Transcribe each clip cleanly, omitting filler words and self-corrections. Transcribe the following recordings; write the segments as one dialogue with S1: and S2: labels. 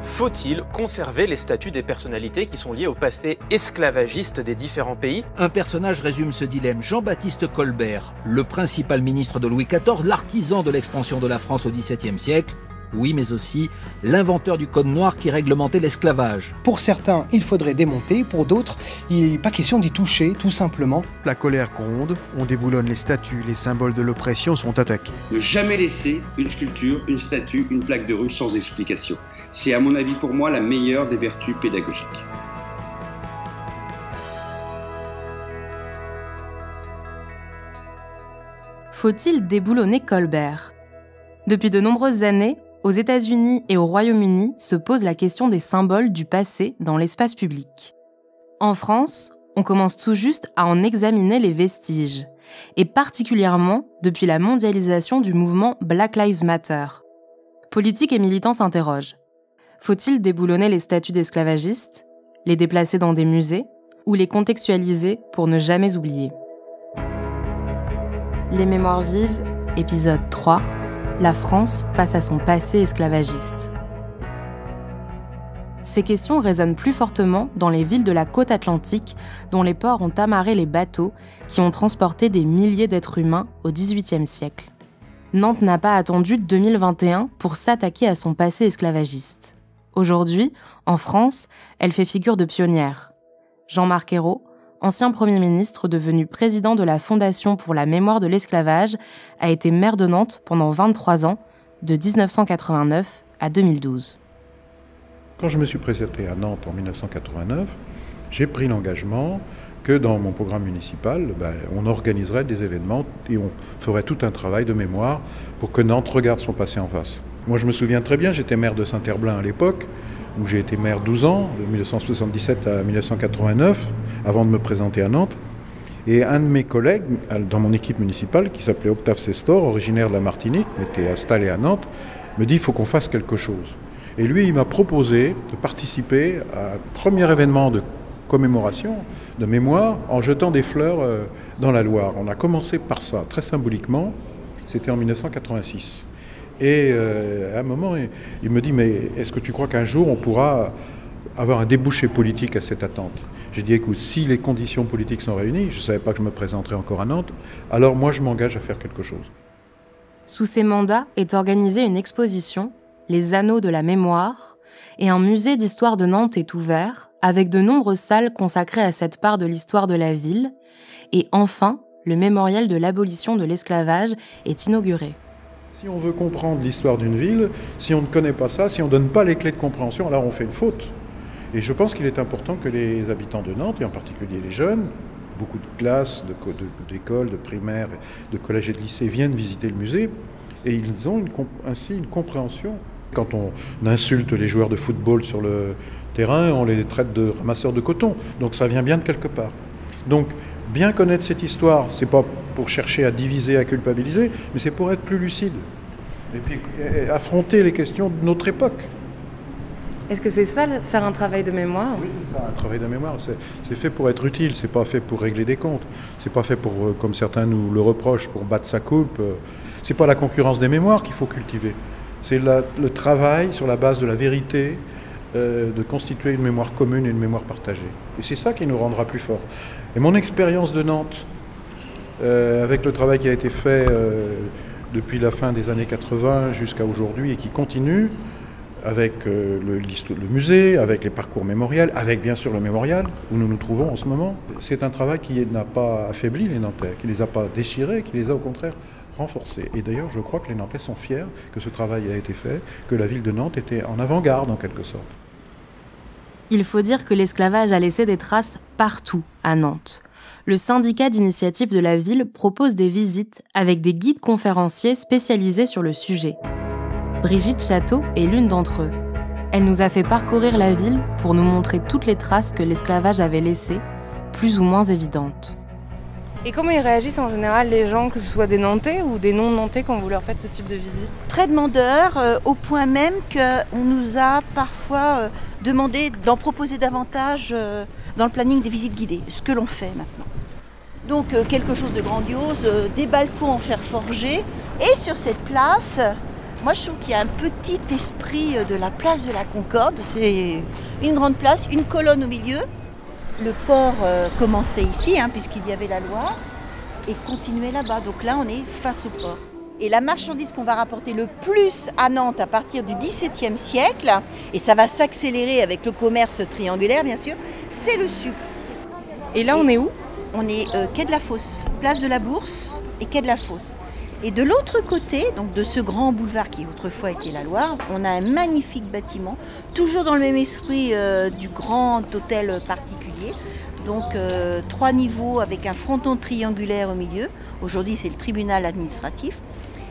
S1: Faut-il conserver les statuts des personnalités qui sont liées au passé esclavagiste des différents pays?
S2: Un personnage résume ce dilemme, Jean-Baptiste Colbert, le principal ministre de Louis XIV, l'artisan de l'expansion de la France au XVIIe siècle. Oui, mais aussi l'inventeur du code noir qui réglementait l'esclavage.
S3: Pour certains, il faudrait démonter, pour d'autres, il n'est pas question d'y toucher, tout simplement.
S4: La colère gronde, on déboulonne les statues, les symboles de l'oppression sont attaqués.
S5: Ne jamais laisser une sculpture, une statue, une plaque de rue sans explication. C'est à mon avis pour moi la meilleure des vertus pédagogiques.
S6: Faut-il déboulonner Colbert? Depuis de nombreuses années, aux États-Unis et au Royaume-Uni se pose la question des symboles du passé dans l'espace public. En France, on commence tout juste à en examiner les vestiges, et particulièrement depuis la mondialisation du mouvement Black Lives Matter. Politiques et militants s'interrogent. Faut-il déboulonner les statues d'esclavagistes, les déplacer dans des musées, ou les contextualiser pour ne jamais oublier? Les Mémoires vives, épisode 3. La France face à son passé esclavagiste. Ces questions résonnent plus fortement dans les villes de la côte atlantique dont les ports ont amarré les bateaux qui ont transporté des milliers d'êtres humains au XVIIIe siècle. Nantes n'a pas attendu 2021 pour s'attaquer à son passé esclavagiste. Aujourd'hui, en France, elle fait figure de pionnière. Jean-Marc Ayrault, ancien Premier ministre devenu président de la Fondation pour la mémoire de l'esclavage, a été maire de Nantes pendant 23 ans, de 1989 à 2012.
S7: Quand je me suis présenté à Nantes en 1989, j'ai pris l'engagement que dans mon programme municipal, on organiserait des événements et on ferait tout un travail de mémoire pour que Nantes regarde son passé en face. Moi je me souviens très bien, j'étais maire de Saint-Herblain à l'époque, où j'ai été maire 12 ans, de 1977 à 1989, avant de me présenter à Nantes. Et un de mes collègues, dans mon équipe municipale, qui s'appelait Octave Sestor, originaire de la Martinique, était installé à Nantes, me dit « il faut qu'on fasse quelque chose ». Et lui, il m'a proposé de participer à un premier événement de commémoration, de mémoire, en jetant des fleurs dans la Loire. On a commencé par ça, très symboliquement, c'était en 1986. Et à un moment, il me dit « mais est-ce que tu crois qu'un jour on pourra avoir un débouché politique à cette attente ?» J'ai dit « écoute, si les conditions politiques sont réunies, je ne savais pas que je me présenterais encore à Nantes, alors moi je m'engage à faire quelque chose. »
S6: Sous ses mandats est organisée une exposition, Les Anneaux de la Mémoire, et un musée d'histoire de Nantes est ouvert, avec de nombreuses salles consacrées à cette part de l'histoire de la ville, et enfin, le mémorial de l'abolition de l'esclavage est inauguré.
S7: Si on veut comprendre l'histoire d'une ville, si on ne connaît pas ça, si on ne donne pas les clés de compréhension, alors on fait une faute. Et je pense qu'il est important que les habitants de Nantes, et en particulier les jeunes, beaucoup de classes, d'écoles, de primaires, de collèges et de lycées viennent visiter le musée, et ils ont ainsi une compréhension. Quand on insulte les joueurs de football sur le terrain, on les traite de ramasseurs de coton, donc ça vient bien de quelque part. Donc, bien connaître cette histoire, c'est pas pour chercher à diviser, à culpabiliser, mais c'est pour être plus lucide. Et puis affronter les questions de notre époque.
S6: Est-ce que c'est ça, faire un travail de mémoire?
S7: Oui, c'est ça, un travail de mémoire. C'est fait pour être utile, c'est pas fait pour régler des comptes. C'est pas fait pour, comme certains nous le reprochent, pour battre sa coupe. C'est pas la concurrence des mémoires qu'il faut cultiver. C'est le travail sur la base de la vérité, de constituer une mémoire commune et une mémoire partagée. Et c'est ça qui nous rendra plus forts. Et mon expérience de Nantes, avec le travail qui a été fait depuis la fin des années 80 jusqu'à aujourd'hui et qui continue, avec le musée, avec les parcours mémoriels, avec bien sûr le mémorial où nous nous trouvons en ce moment, c'est un travail qui n'a pas affaibli les Nantais, qui ne les a pas déchirés, qui les a au contraire renforcés. Et d'ailleurs, je crois que les Nantais sont fiers que ce travail a été fait, que la ville de Nantes était en avant-garde en quelque sorte.
S6: Il faut dire que l'esclavage a laissé des traces partout à Nantes. Le syndicat d'initiative de la ville propose des visites avec des guides conférenciers spécialisés sur le sujet. Brigitte Château est l'une d'entre eux. Elle nous a fait parcourir la ville pour nous montrer toutes les traces que l'esclavage avait laissées, plus ou moins évidentes.
S8: Et comment ils réagissent en général les gens, que ce soit des Nantais ou des non-Nantais, quand vous leur faites ce type de visite?
S9: Très demandeurs, au point même qu'on nous a parfois demandé d'en proposer davantage dans le planning des visites guidées, ce que l'on fait maintenant. Donc quelque chose de grandiose, des balcons en fer forgé, et sur cette place, Moi, je trouve qu'il y a un petit esprit de la place de la Concorde. C'est une grande place, une colonne au milieu. Le port commençait ici, puisqu'il y avait la Loire, et continuait là-bas. Donc là, on est face au port. Et la marchandise qu'on va rapporter le plus à Nantes à partir du XVIIe siècle, et ça va s'accélérer avec le commerce triangulaire, bien sûr, c'est le sucre.
S8: Et là, on est où?
S9: On est quai de la Fosse, place de la Bourse et quai de la Fosse. Et de l'autre côté, donc de ce grand boulevard qui autrefois était la Loire, on a un magnifique bâtiment, toujours dans le même esprit du grand hôtel particulier. Donc 3 niveaux avec un fronton triangulaire au milieu. Aujourd'hui, c'est le tribunal administratif.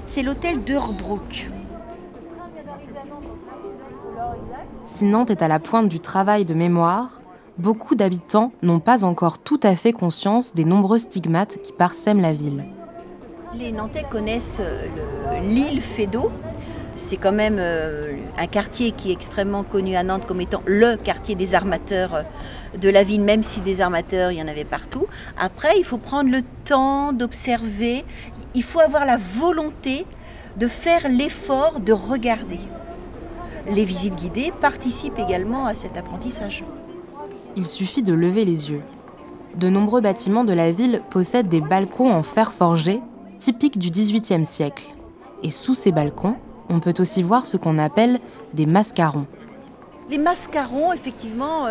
S9: C'est l'hôtel d'Heurbrooke.
S6: Si Nantes est à la pointe du travail de mémoire, beaucoup d'habitants n'ont pas encore tout à fait conscience des nombreux stigmates qui parsèment la ville.
S9: Les Nantais connaissent l'île Feydeau. C'est quand même un quartier qui est extrêmement connu à Nantes comme étant le quartier des armateurs de la ville, même si des armateurs, il y en avait partout. Après, il faut prendre le temps d'observer. Il faut avoir la volonté de faire l'effort de regarder. Les visites guidées participent également à cet apprentissage.
S6: Il suffit de lever les yeux. De nombreux bâtiments de la ville possèdent des balcons en fer forgé, typiques du XVIIIe siècle. Et sous ces balcons, on peut aussi voir ce qu'on appelle des mascarons.
S9: Les mascarons, effectivement,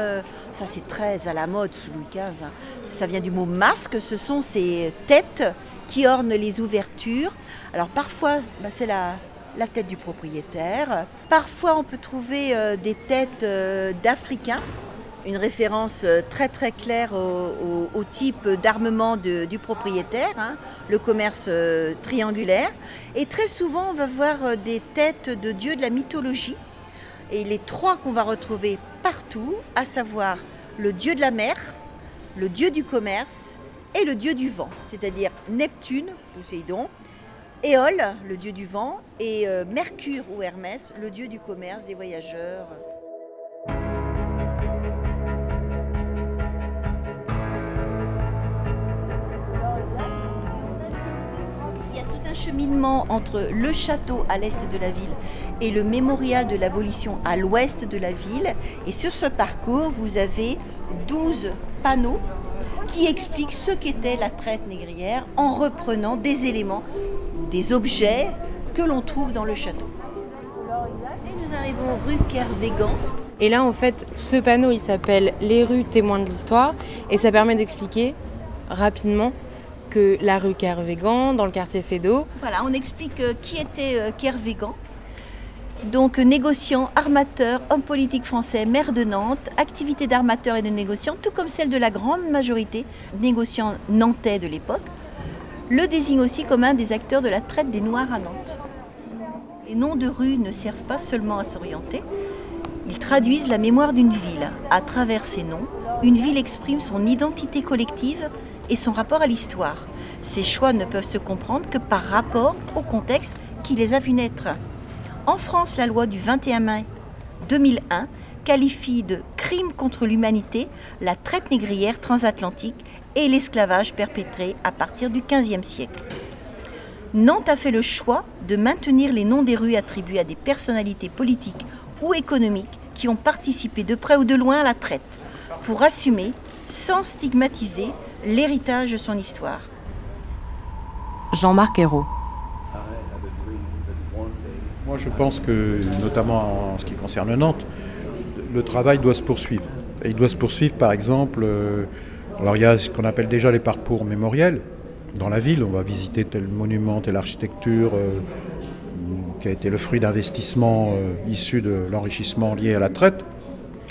S9: ça c'est très à la mode sous Louis XV. Ça vient du mot masque, ce sont ces têtes qui ornent les ouvertures. Alors parfois, c'est la tête du propriétaire. Parfois, on peut trouver des têtes d'Africains. Une référence très très claire au type d'armement du propriétaire, le commerce triangulaire. Et très souvent, on va voir des têtes de dieux de la mythologie. Et les 3 qu'on va retrouver partout, à savoir le dieu de la mer, le dieu du commerce et le dieu du vent, c'est-à-dire Neptune, Poséidon, Éole, le dieu du vent, et Mercure ou Hermès, le dieu du commerce, des voyageurs. Un cheminement entre le château à l'est de la ville et le mémorial de l'abolition à l'ouest de la ville. Et sur ce parcours, vous avez 12 panneaux qui expliquent ce qu'était la traite négrière en reprenant des éléments ou des objets que l'on trouve dans le château. Et nous arrivons rue Kervégan.
S8: Et là, en fait, ce panneau, il s'appelle « Les rues témoins de l'histoire » et ça permet d'expliquer rapidement que la rue Kervégan, dans le quartier Feydeau.
S9: Voilà, on explique qui était Kervégan. Donc négociant, armateur, homme politique français, maire de Nantes, activité d'armateur et de négociant, tout comme celle de la grande majorité négociants nantais de l'époque, le désigne aussi comme un des acteurs de la traite des Noirs à Nantes. Les noms de rues ne servent pas seulement à s'orienter, ils traduisent la mémoire d'une ville. À travers ces noms, une ville exprime son identité collective et son rapport à l'histoire. Ces choix ne peuvent se comprendre que par rapport au contexte qui les a vus naître. En France, la loi du 21 mai 2001 qualifie de crime contre l'humanité la traite négrière transatlantique et l'esclavage perpétré à partir du XVe siècle. Nantes a fait le choix de maintenir les noms des rues attribués à des personnalités politiques ou économiques qui ont participé de près ou de loin à la traite, pour assumer, sans stigmatiser, l'héritage de son histoire.
S6: Jean-Marc Ayrault.
S7: Moi, je pense que, notamment en ce qui concerne Nantes, le travail doit se poursuivre. Et il doit se poursuivre, par exemple, alors il y a ce qu'on appelle déjà les parcours mémoriels. Dans la ville, on va visiter tel monument, telle architecture qui a été le fruit d'investissements issus de l'enrichissement lié à la traite.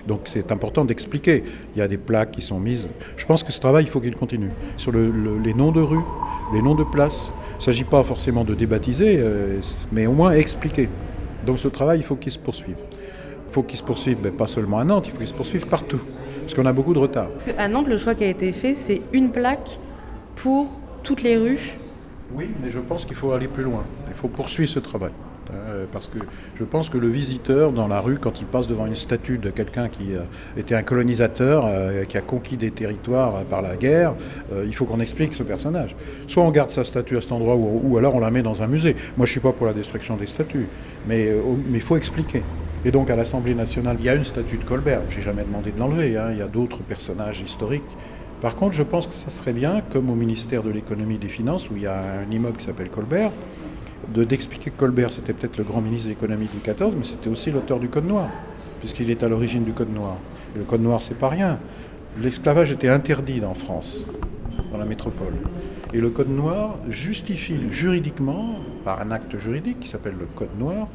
S7: Donc c'est important d'expliquer. Il y a des plaques qui sont mises. Je pense que ce travail, il faut qu'il continue. Sur les noms de rues, les noms de places, il ne s'agit pas forcément de débaptiser, mais au moins expliquer. Donc ce travail, il faut qu'il se poursuive. Il faut qu'il se poursuive, mais pas seulement à Nantes, il faut qu'il se poursuive partout. Parce qu'on a beaucoup de retard.
S8: Parce qu'à Nantes, le choix qui a été fait, c'est une plaque pour toutes les rues.
S7: Oui, mais je pense qu'il faut aller plus loin. Il faut poursuivre ce travail. parce que je pense que le visiteur dans la rue, quand il passe devant une statue de quelqu'un qui était un colonisateur, qui a conquis des territoires par la guerre, il faut qu'on explique ce personnage. Soit on garde sa statue à cet endroit, ou alors on la met dans un musée. Moi, je ne suis pas pour la destruction des statues, mais il faut expliquer. Et donc à l'Assemblée nationale, il y a une statue de Colbert. Je n'ai jamais demandé de l'enlever, il y a d'autres personnages historiques. Par contre, je pense que ça serait bien, comme au ministère de l'économie et des finances, où il y a un immeuble qui s'appelle Colbert, d'expliquer que Colbert, c'était peut-être le grand ministre de l'économie du XIV, mais c'était aussi l'auteur du Code noir, puisqu'il est à l'origine du Code noir. Et le Code noir, c'est pas rien. L'esclavage était interdit en France, dans la métropole. Et le Code noir justifie juridiquement, par un acte juridique qui s'appelle le Code noir,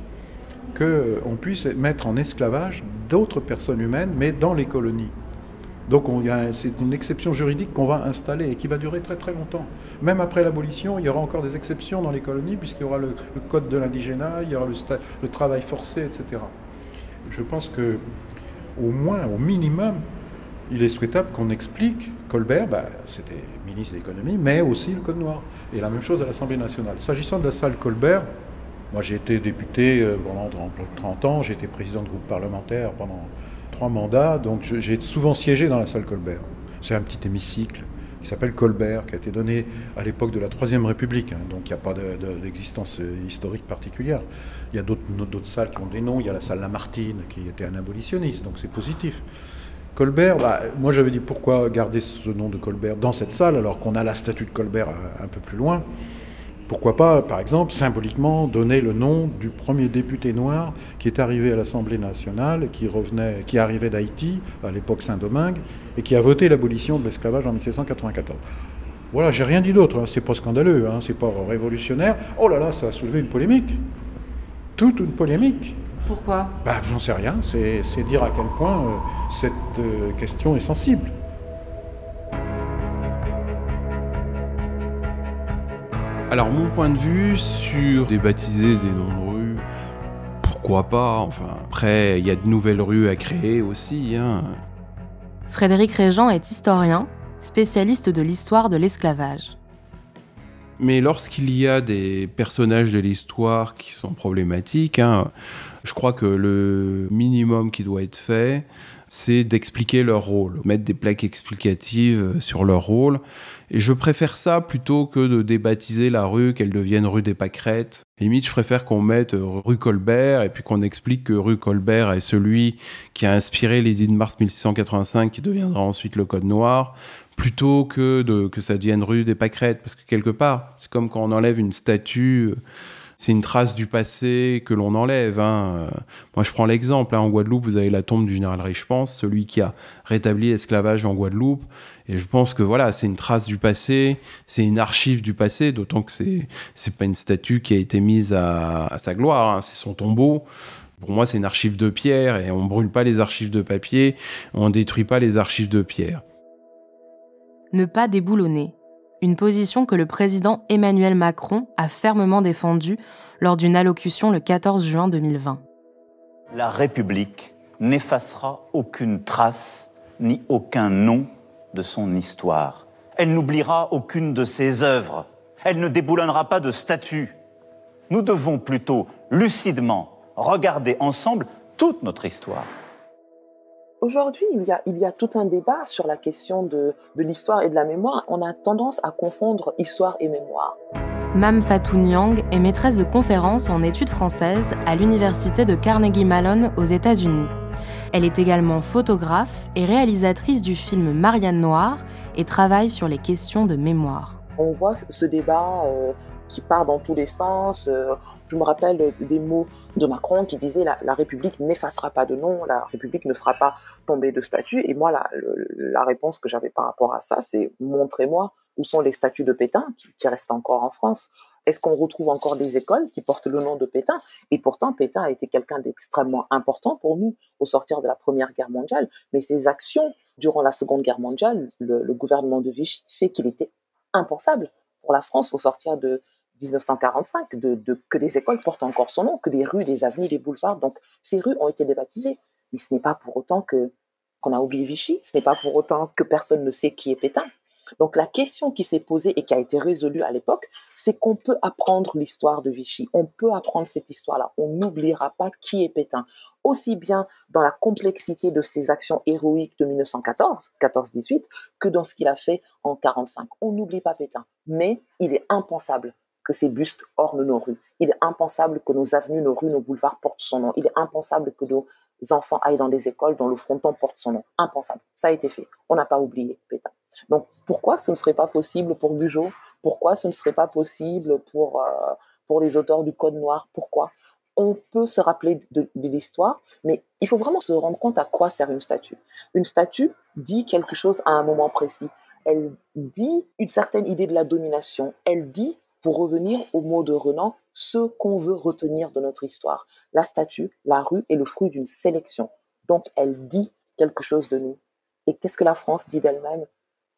S7: qu'on puisse mettre en esclavage d'autres personnes humaines, mais dans les colonies. Donc c'est une exception juridique qu'on va installer et qui va durer très très longtemps. Même après l'abolition, il y aura encore des exceptions dans les colonies, puisqu'il y aura le code de l'indigénat, il y aura le travail forcé, etc. Je pense que, au moins, au minimum, il est souhaitable qu'on explique Colbert, c'était ministre de l'économie, mais aussi le Code noir. Et la même chose à l'Assemblée nationale. S'agissant de la salle Colbert, moi j'ai été député pendant 30 ans, j'ai été président de groupe parlementaire pendant 3 mandats, donc j'ai souvent siégé dans la salle Colbert. C'est un petit hémicycle qui s'appelle Colbert, qui a été donné à l'époque de la Troisième République, donc il n'y a pas d'existence historique particulière. Il y a d'autres salles qui ont des noms, il y a la salle Lamartine qui était un abolitionniste, donc c'est positif. Colbert, moi j'avais dit pourquoi garder ce nom de Colbert dans cette salle alors qu'on a la statue de Colbert un peu plus loin. Pourquoi pas, par exemple, symboliquement donner le nom du premier député noir qui est arrivé à l'Assemblée nationale, qui arrivait d'Haïti, à l'époque Saint-Domingue, et qui a voté l'abolition de l'esclavage en 1794. Voilà, j'ai rien dit d'autre, c'est pas scandaleux, c'est pas révolutionnaire. Oh là là, ça a soulevé une polémique. Toute une polémique.
S6: Pourquoi ?
S7: J'en sais rien, c'est dire à quel point cette question est sensible.
S10: Alors mon point de vue sur débaptiser des noms de rues, pourquoi pas, enfin après il y a de nouvelles rues à créer aussi.
S6: Frédéric Régent est historien, spécialiste de l'histoire de l'esclavage.
S10: Mais lorsqu'il y a des personnages de l'histoire qui sont problématiques, je crois que le minimum qui doit être fait, c'est d'expliquer leur rôle, mettre des plaques explicatives sur leur rôle. Et je préfère ça plutôt que de débaptiser la rue, qu'elle devienne rue des Pâquerettes. Limite, je préfère qu'on mette rue Colbert et puis qu'on explique que rue Colbert est celui qui a inspiré l'édit de mars 1685 qui deviendra ensuite le Code noir, plutôt que ça devienne rue des Pâquerettes. Parce que quelque part, c'est comme quand on enlève une statue... C'est une trace du passé que l'on enlève. Moi, je prends l'exemple. En Guadeloupe, vous avez la tombe du général Richepense, celui qui a rétabli l'esclavage en Guadeloupe. Et je pense que voilà, c'est une trace du passé, c'est une archive du passé, d'autant que c'est pas une statue qui a été mise à sa gloire. C'est son tombeau. Pour moi, c'est une archive de pierre et on brûle pas les archives de papier, on détruit pas les archives de pierre.
S6: Ne pas déboulonner. Une position que le président Emmanuel Macron a fermement défendue lors d'une allocution le 14 juin 2020.
S11: La République n'effacera aucune trace ni aucun nom de son histoire. Elle n'oubliera aucune de ses œuvres. Elle ne déboulonnera pas de statues. Nous devons plutôt lucidement regarder ensemble toute notre histoire.
S12: Aujourd'hui, il y a tout un débat sur la question de l'histoire et de la mémoire. On a tendance à confondre histoire et mémoire.
S6: Mam Fatou Niang est maîtresse de conférences en études françaises à l'université de Carnegie Mellon aux États-Unis. Elle est également photographe et réalisatrice du film Marianne Noire et travaille sur les questions de mémoire.
S12: On voit ce débat qui part dans tous les sens. Je me rappelle des mots de Macron qui disait la République n'effacera pas de nom, la République ne fera pas tomber de statues. Et moi, la réponse que j'avais par rapport à ça, c'est montrez-moi où sont les statues de Pétain qui restent encore en France. Est-ce qu'on retrouve encore des écoles qui portent le nom de Pétain ? Et pourtant, Pétain a été quelqu'un d'extrêmement important pour nous au sortir de la Première Guerre mondiale. Mais ses actions durant la Seconde Guerre mondiale, le gouvernement de Vichy fait qu'il était impensable pour la France au sortir de 1945, que des écoles portent encore son nom, que des rues, des avenues, des boulevards. Donc, ces rues ont été débaptisées. Mais ce n'est pas pour autant qu'on a oublié Vichy, ce n'est pas pour autant que personne ne sait qui est Pétain. Donc la question qui s'est posée et qui a été résolue à l'époque, c'est qu'on peut apprendre l'histoire de Vichy, on peut apprendre cette histoire-là, on n'oubliera pas qui est Pétain, aussi bien dans la complexité de ses actions héroïques de 1914, 14-18, que dans ce qu'il a fait en 1945. On n'oublie pas Pétain, mais il est impensable que ces bustes ornent nos rues. Il est impensable que nos avenues, nos rues, nos boulevards portent son nom. Il est impensable que nos enfants aillent dans des écoles dont le fronton porte son nom. Impensable. Ça a été fait. On n'a pas oublié Pétain. Donc, pourquoi ce ne serait pas possible pour Bugeaud? Pourquoi ce ne serait pas possible pour les auteurs du Code noir? Pourquoi? On peut se rappeler de l'histoire, mais il faut vraiment se rendre compte à quoi sert une statue. Une statue dit quelque chose à un moment précis. Elle dit une certaine idée de la domination. Elle dit, pour revenir au mot de Renan, ce qu'on veut retenir de notre histoire. La statue, la rue est le fruit d'une sélection. Donc, elle dit quelque chose de nous. Et qu'est-ce que la France dit d'elle-même?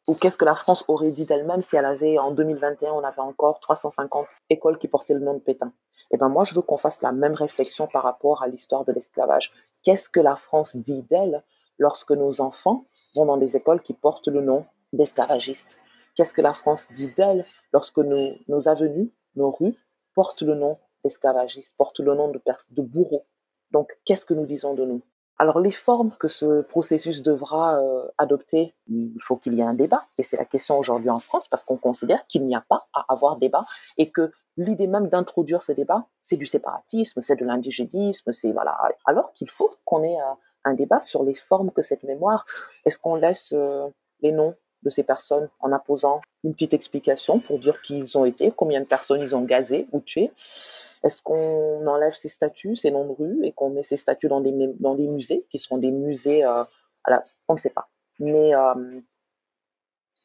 S12: Ou qu'est-ce que la France aurait dit d'elle-même si elle avait, en 2021, on avait encore 350 écoles qui portaient le nom de Pétain? Eh ben moi, je veux qu'on fasse la même réflexion par rapport à l'histoire de l'esclavage. Qu'est-ce que la France dit d'elle lorsque nos enfants vont dans des écoles qui portent le nom d'esclavagistes? Qu'est-ce que la France dit d'elle lorsque nos avenues, nos rues, portent le nom d'esclavagistes, portent le nom de bourreaux? Donc, qu'est-ce que nous disons de nous? Alors, les formes que ce processus devra adopter, il faut qu'il y ait un débat. Et c'est la question aujourd'hui en France, parce qu'on considère qu'il n'y a pas à avoir débat et que l'idée même d'introduire ce débat, c'est du séparatisme, c'est de l'indigénisme, c'est voilà. Alors qu'il faut qu'on ait un débat sur les formes que cette mémoire. Est-ce qu'on laisse les noms de ces personnes en apposant une petite explication pour dire qui ils ont été, combien de personnes ils ont gazé ou tué? Est-ce qu'on enlève ces statues, ces noms de rue, et qu'on met ces statues dans des musées, qui seront des musées... on ne sait pas. Mais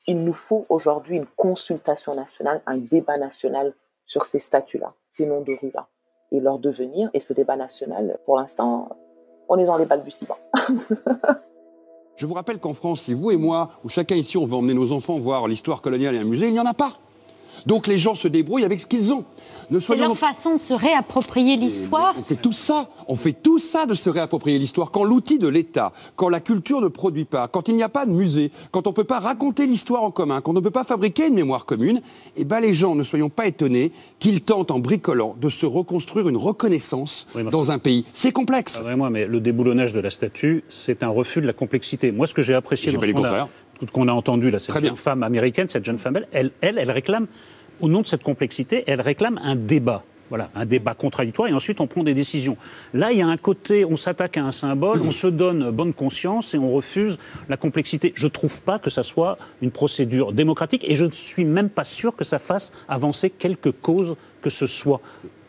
S12: il nous faut aujourd'hui une consultation nationale, un débat national sur ces statues-là, ces noms de rue-là, et leur devenir. Et ce débat national, pour l'instant, on est dans les balbutiements.
S13: Je vous rappelle qu'en France, si vous et moi, ou chacun ici, on veut emmener nos enfants voir l'histoire coloniale et un musée, il n'y en a pas. Donc les gens se débrouillent avec ce qu'ils ont.
S14: C'est leur façon de se réapproprier l'histoire.
S13: On fait tout ça de se réapproprier l'histoire. Quand l'outil de l'État, quand la culture ne produit pas, quand il n'y a pas de musée, quand on ne peut pas raconter l'histoire en commun, quand on ne peut pas fabriquer une mémoire commune, eh ben les gens, ne soyons pas étonnés qu'ils tentent en bricolant de se reconstruire une reconnaissance dans un pays. C'est complexe.
S15: Mais le déboulonnage de la statue, c'est un refus de la complexité. Moi, ce que j'ai apprécié dans ce qu'on a entendu là, cette jeune femme américaine, cette jeune femme, elle réclame, au nom de cette complexité, elle réclame un débat. Voilà, un débat contradictoire, et ensuite on prend des décisions. Là, il y a un côté, on s'attaque à un symbole, on se donne bonne conscience et on refuse la complexité. Je ne trouve pas que ça soit une procédure démocratique, et je ne suis même pas sûr que ça fasse avancer quelque cause que ce soit.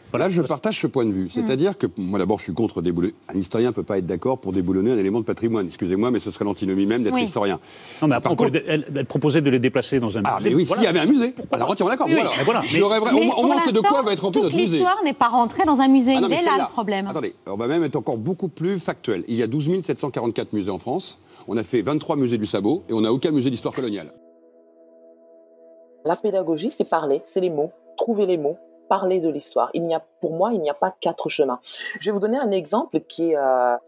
S13: Voilà, je partage ce point de vue. C'est-à-dire que, moi d'abord, je suis contre déboulonner. Un historien ne peut pas être d'accord pour déboulonner un élément de patrimoine. Excusez-moi, mais ce serait l'antinomie même d'être historien.
S15: Non, mais par contre, elle proposait de les déplacer dans un musée.
S13: Ah, mais oui, s'il y avait un musée. Alors, entièrement d'accord. Au moins, c'est de quoi va être rempli notre musée.
S14: L'histoire n'est pas rentrée dans un musée. Il est là le problème.
S13: Attendez, on va même être encore beaucoup plus factuel. Il y a 12 744 musées en France. On a fait 23 musées du sabot et on n'a aucun musée d'histoire coloniale.
S12: La pédagogie, c'est parler, c'est les mots. Trouver les mots. Parler de l'histoire. Pour moi, il n'y a pas 4 chemins. Je vais vous donner un exemple qui est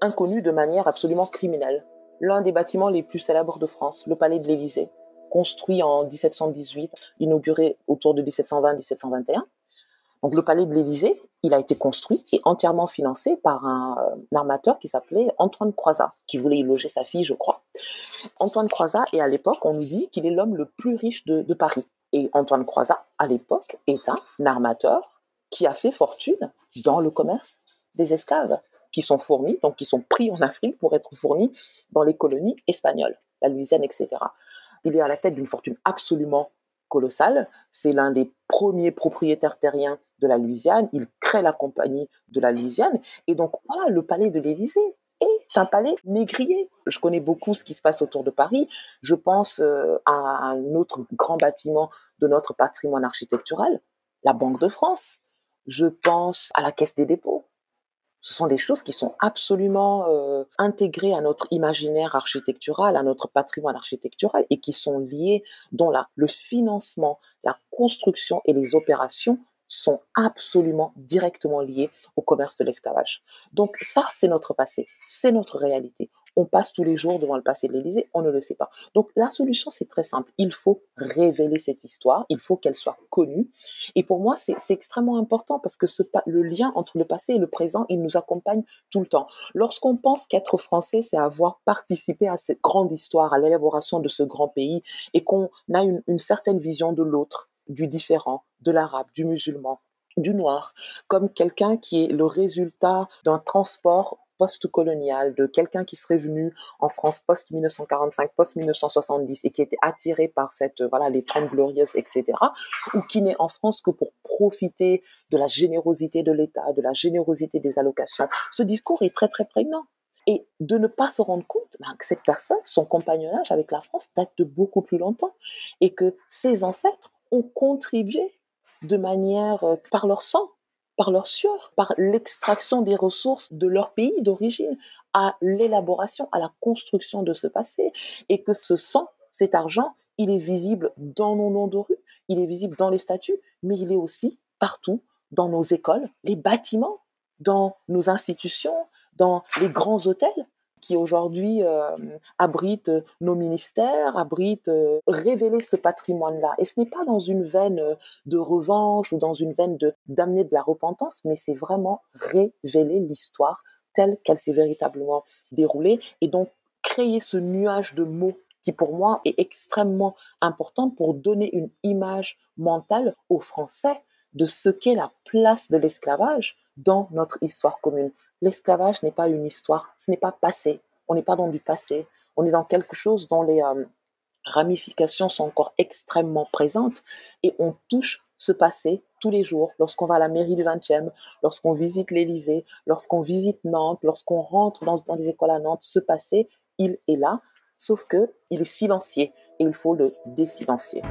S12: inconnu de manière absolument criminelle. L'un des bâtiments les plus célèbres de France, le Palais de l'Élysée, construit en 1718, inauguré autour de 1720-1721. Donc le Palais de l'Élysée, il a été construit et entièrement financé par un armateur qui s'appelait Antoine Croizat, qui voulait y loger sa fille, je crois. Antoine Croizat, et à l'époque, on nous dit qu'il est l'homme le plus riche de Paris. Et Antoine Croizat, à l'époque, est un armateur qui a fait fortune dans le commerce des esclaves, qui sont fournis, donc qui sont pris en Afrique pour être fournis dans les colonies espagnoles, la Louisiane, etc. Il est à la tête d'une fortune absolument colossale. C'est l'un des premiers propriétaires terriens de la Louisiane. Il crée la compagnie de la Louisiane. Et donc, voilà, le palais de l'Élysée est un palais négrier. Je connais beaucoup ce qui se passe autour de Paris. Je pense à un autre grand bâtiment de notre patrimoine architectural, la Banque de France. Je pense à la Caisse des dépôts. Ce sont des choses qui sont absolument intégrées à notre imaginaire architectural, à notre patrimoine architectural, et qui sont liées, dont le financement, la construction et les opérations sont absolument directement liés au commerce de l'esclavage. Donc ça, c'est notre passé, c'est notre réalité. On passe tous les jours devant le passé de l'Élysée, on ne le sait pas. Donc la solution, c'est très simple. Il faut révéler cette histoire, il faut qu'elle soit connue. Et pour moi, c'est extrêmement important parce que le lien entre le passé et le présent, il nous accompagne tout le temps. Lorsqu'on pense qu'être français, c'est avoir participé à cette grande histoire, à l'élaboration de ce grand pays, et qu'on a une certaine vision de l'autre, du différent, de l'arabe, du musulman, du noir, comme quelqu'un qui est le résultat d'un transport post-colonial, de quelqu'un qui serait venu en France post-1945, post-1970 et qui était attiré par les Trente Glorieuses, etc., ou qui n'est en France que pour profiter de la générosité de l'État, de la générosité des allocations. Ce discours est très, très prégnant. Et de ne pas se rendre compte que cette personne, son compagnonnage avec la France date de beaucoup plus longtemps et que ses ancêtres ont contribué de manière par leur sang, par leur sueur, par l'extraction des ressources de leur pays d'origine, à l'élaboration, à la construction de ce passé, et que ce sang, cet argent, il est visible dans nos noms de rue, il est visible dans les statues, mais il est aussi partout, dans nos écoles, les bâtiments, dans nos institutions, dans les grands hôtels qui aujourd'hui abritent nos ministères, abritent révéler ce patrimoine-là. Et ce n'est pas dans une veine de revanche ou dans une veine d'amener de la repentance, mais c'est vraiment révéler l'histoire telle qu'elle s'est véritablement déroulée et donc créer ce nuage de mots qui pour moi est extrêmement important pour donner une image mentale aux Français de ce qu'est la place de l'esclavage dans notre histoire commune. L'esclavage n'est pas une histoire, ce n'est pas passé. On n'est pas dans du passé. On est dans quelque chose dont les ramifications sont encore extrêmement présentes et on touche ce passé tous les jours. Lorsqu'on va à la mairie du 20e, lorsqu'on visite l'Élysée, lorsqu'on visite Nantes, lorsqu'on rentre dans des écoles à Nantes, ce passé, il est là, sauf qu'il est silencieux et il faut le désilencier.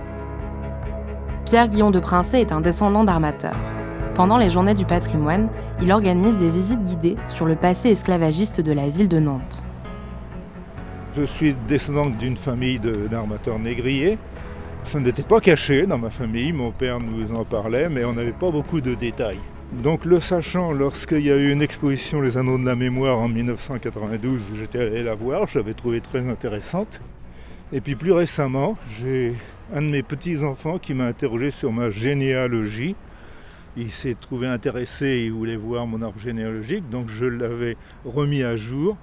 S6: Pierre-Guillon de Princé est un descendant d'armateurs. Pendant les Journées du patrimoine, il organise des visites guidées sur le passé esclavagiste de la ville de Nantes.
S16: Je suis descendant d'une famille d'armateurs négriers. Ça n'était pas caché dans ma famille, mon père nous en parlait, mais on n'avait pas beaucoup de détails. Donc le sachant, lorsqu'il y a eu une exposition Les Anneaux de la Mémoire en 1992, j'étais allé la voir, je l'avais trouvée très intéressante. Et puis plus récemment, j'ai un de mes petits-enfants qui m'a interrogé sur ma généalogie. Il s'est trouvé intéressé, il voulait voir mon arbre généalogique, donc je l'avais remis à jour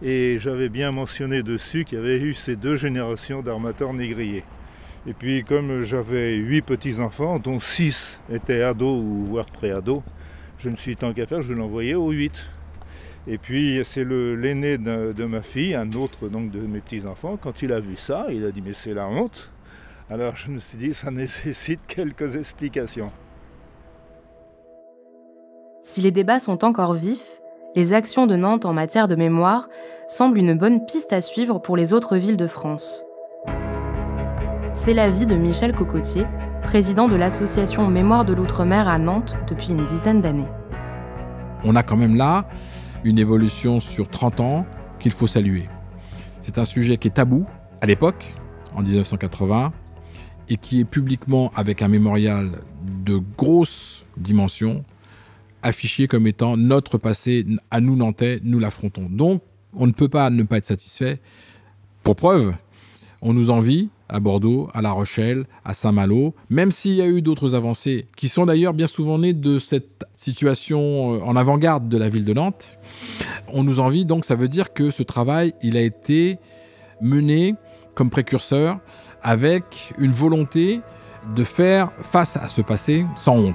S16: et j'avais bien mentionné dessus qu'il y avait eu ces 2 générations d'armateurs négriers. Et puis comme j'avais 8 petits-enfants, dont 6 étaient ados ou voire pré-ados, je me suis dit tant qu'à faire, je l'envoyais aux 8. Et puis c'est l'aîné de ma fille, un autre donc de mes petits-enfants, quand il a vu ça, il a dit mais c'est la honte. Alors je me suis dit ça nécessite quelques explications.
S6: Si les débats sont encore vifs, les actions de Nantes en matière de mémoire semblent une bonne piste à suivre pour les autres villes de France. C'est l'avis de Michel Cocotier, président de l'association Mémoire de l'Outre-mer à Nantes depuis une dizaine d'années.
S2: On a quand même là une évolution sur 30 ans qu'il faut saluer. C'est un sujet qui est tabou à l'époque, en 1980, et qui est publiquement, avec un mémorial de grosse dimension, affiché comme étant notre passé, à nous Nantais, nous l'affrontons. Donc, on ne peut pas ne pas être satisfait. Pour preuve, on nous envie à Bordeaux, à La Rochelle, à Saint-Malo, même s'il y a eu d'autres avancées, qui sont d'ailleurs bien souvent nées de cette situation en avant-garde de la ville de Nantes. On nous envie, donc ça veut dire que ce travail, il a été mené comme précurseur, avec une volonté de faire face à ce passé sans honte.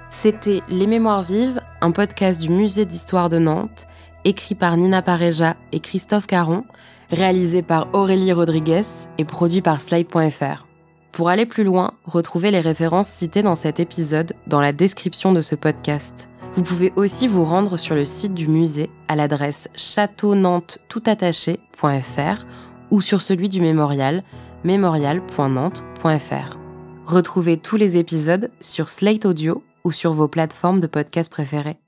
S6: C'était Les Mémoires vives, un podcast du Musée d'Histoire de Nantes, écrit par Nina Pareja et Christophe Caron, réalisé par Aurélie Rodriguez et produit par Slide.fr. Pour aller plus loin, retrouvez les références citées dans cet épisode dans la description de ce podcast. Vous pouvez aussi vous rendre sur le site du musée à l'adresse châteaunantetoutattaché.fr ou sur celui du mémorial, mémorial.nantes.fr. Retrouvez tous les épisodes sur Slate Audio ou sur vos plateformes de podcast préférées.